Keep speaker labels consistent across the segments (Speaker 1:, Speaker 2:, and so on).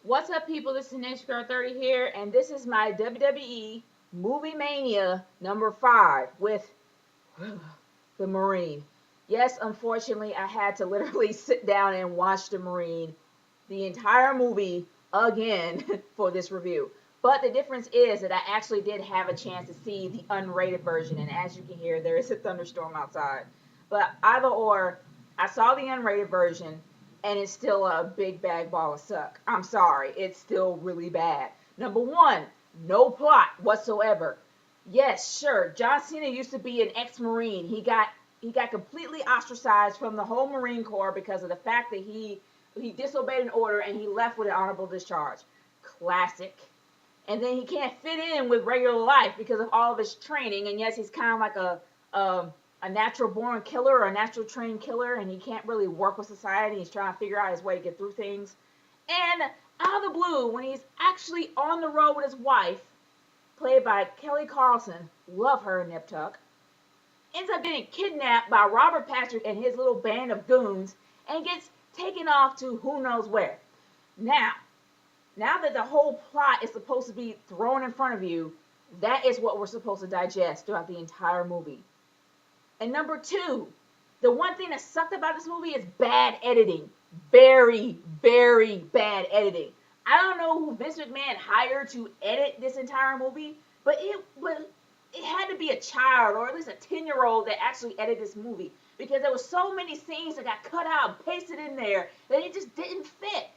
Speaker 1: What's up, people? This is Nature Girl 30 here, and this is my WWE Movie Mania number 5 with the Marine. Yes, unfortunately, I had to literally sit down and watch the Marine the entire movie again for this review. But the difference is that I actually did have a chance to see the unrated version, and as you can hear, there is a thunderstorm outside. But either or, I saw the unrated version, and it's still a big bag ball of suck. I'm sorry, it's still really bad. Number one, no plot whatsoever. Yes, sure, John Cena used to be an ex-Marine. He got completely ostracized from the whole Marine Corps because of the fact that he disobeyed an order and he left with an honorable discharge. Classic. And then he can't fit in with regular life because of all of his training. And yes, he's kind of like a natural born killer or a natural trained killer, and he can't really work with society. He's trying to figure out his way to get through things. And out of the blue, when he's actually on the road with his wife, played by Kelly Carlson, love her, Nip Tuck, ends up getting kidnapped by Robert Patrick and his little band of goons and gets taken off to who knows where. Now, now that the whole plot is supposed to be thrown in front of you, that is what we're supposed to digest throughout the entire movie. And number two, the one thing that sucked about this movie is bad editing. Very, very bad editing. I don't know who Vince McMahon hired to edit this entire movie, but it had to be a child or at least a 10-year-old that actually edited this movie, because there were so many scenes that got cut out and pasted in there that it just didn't fit.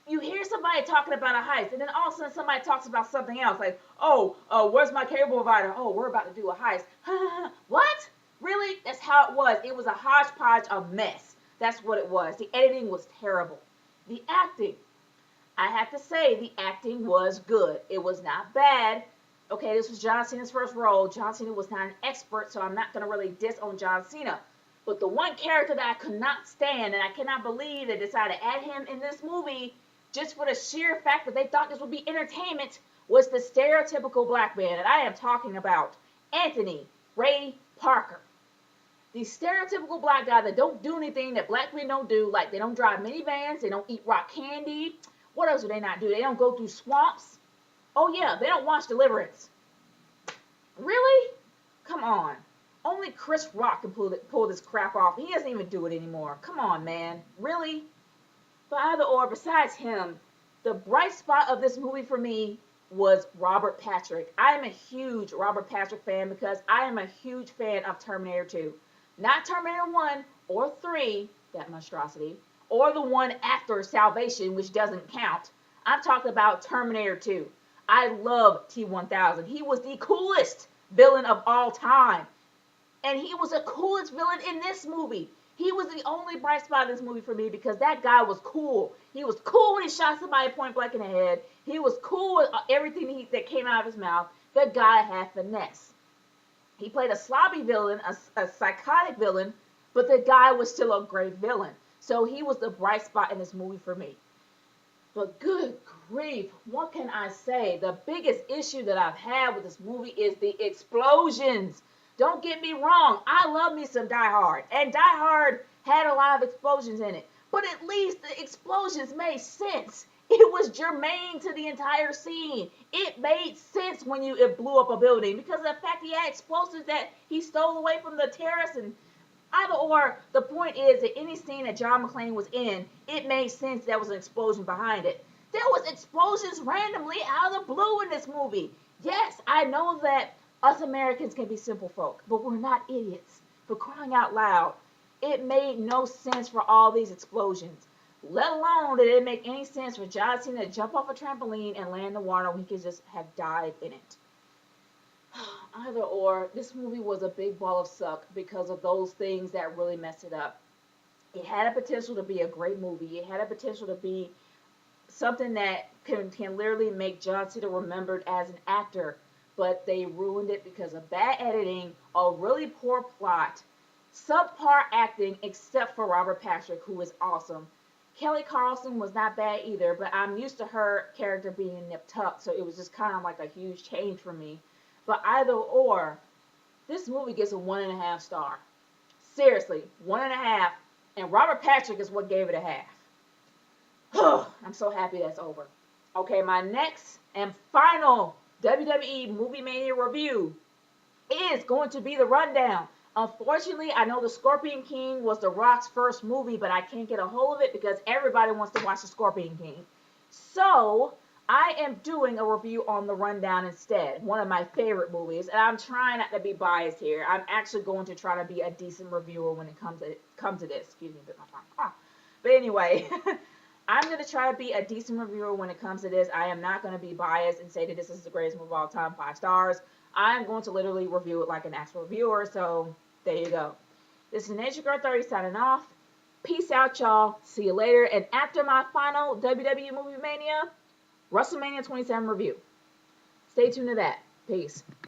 Speaker 1: You hear somebody talking about a heist, and then all of a sudden somebody talks about something else, like, where's my cable provider? Oh, we're about to do a heist. What? Really? That's how it was. It was a hodgepodge of mess. That's what it was. The editing was terrible. The acting, I have to say, the acting was good. It was not bad. Okay, this was John Cena's first role. John Cena was not an expert, so I'm not going to really diss on John Cena. But the one character that I could not stand, and I cannot believe they decided to add him in this movie just for the sheer fact that they thought this would be entertainment, was the stereotypical black man. And I am talking about Anthony Ray Parker. The stereotypical black guy that don't do anything that black men don't do, like they don't drive minivans, they don't eat rock candy. What else do they not do? They don't go through swamps. Oh yeah, they don't watch Deliverance. Really? Come on. Only Chris Rock can pull this crap off. He doesn't even do it anymore. Come on, man. Really? But either or, besides him, the bright spot of this movie for me was Robert Patrick. I am a huge Robert Patrick fan because I am a huge fan of Terminator 2. Not Terminator 1 or 3, that monstrosity, or the one after Salvation, which doesn't count. I'm talking about Terminator 2. I love T-1000. He was the coolest villain of all time. And he was the coolest villain in this movie. He was the only bright spot in this movie for me because that guy was cool. He was cool when he shot somebody point blank in the head. He was cool with everything that came out of his mouth. That guy had finesse. He played a sloppy villain, a psychotic villain, but the guy was still a great villain. So he was the bright spot in this movie for me. But good grief, what can I say? The biggest issue that I've had with this movie is the explosions. Don't get me wrong, I love me some Die Hard, and Die Hard had a lot of explosions in it. But at least the explosions made sense. It was germane to the entire scene. It made sense when it blew up a building because of the fact he had explosives that he stole away from the terrorists. And either or, the point is that any scene that John McClane was in, it made sense there was an explosion behind it. There was explosions randomly out of the blue in this movie. Yes, I know that us Americans can be simple folk, but we're not idiots. For crying out loud, it made no sense for all these explosions. Let alone did it make any sense for John Cena to jump off a trampoline and land in the water when he could just have died in it. Either or, this movie was a big ball of suck because of those things that really messed it up. It had a potential to be a great movie. It had a potential to be something that can literally make John Cena remembered as an actor, but they ruined it because of bad editing, a really poor plot, subpar acting except for Robert Patrick, who is awesome. Kelly Carlson was not bad either, but I'm used to her character being Nip Tuck, so it was just kind of like a huge change for me. But either or, this movie gets a 1.5 star. Seriously, 1.5, and Robert Patrick is what gave it a half. I'm so happy that's over. Okay, my next and final WWE Movie Mania review is going to be The Rundown. Unfortunately, I know The Scorpion King was The Rock's first movie, but I can't get a hold of it because everybody wants to watch The Scorpion King. So, I am doing a review on The Rundown instead, one of my favorite movies, and I'm trying not to be biased here. I'm actually going to try to be a decent reviewer when it comes to this. Excuse me, bit my tongue. But anyway, I'm going to try to be a decent reviewer when it comes to this. I am not going to be biased and say that this is the greatest movie of all time, 5 stars. I'm going to literally review it like an actual reviewer, so there you go. This is Nature Girl 30 signing off. Peace out, y'all. See you later. And after my final WWE Movie Mania, WrestleMania 27 review. Stay tuned to that. Peace.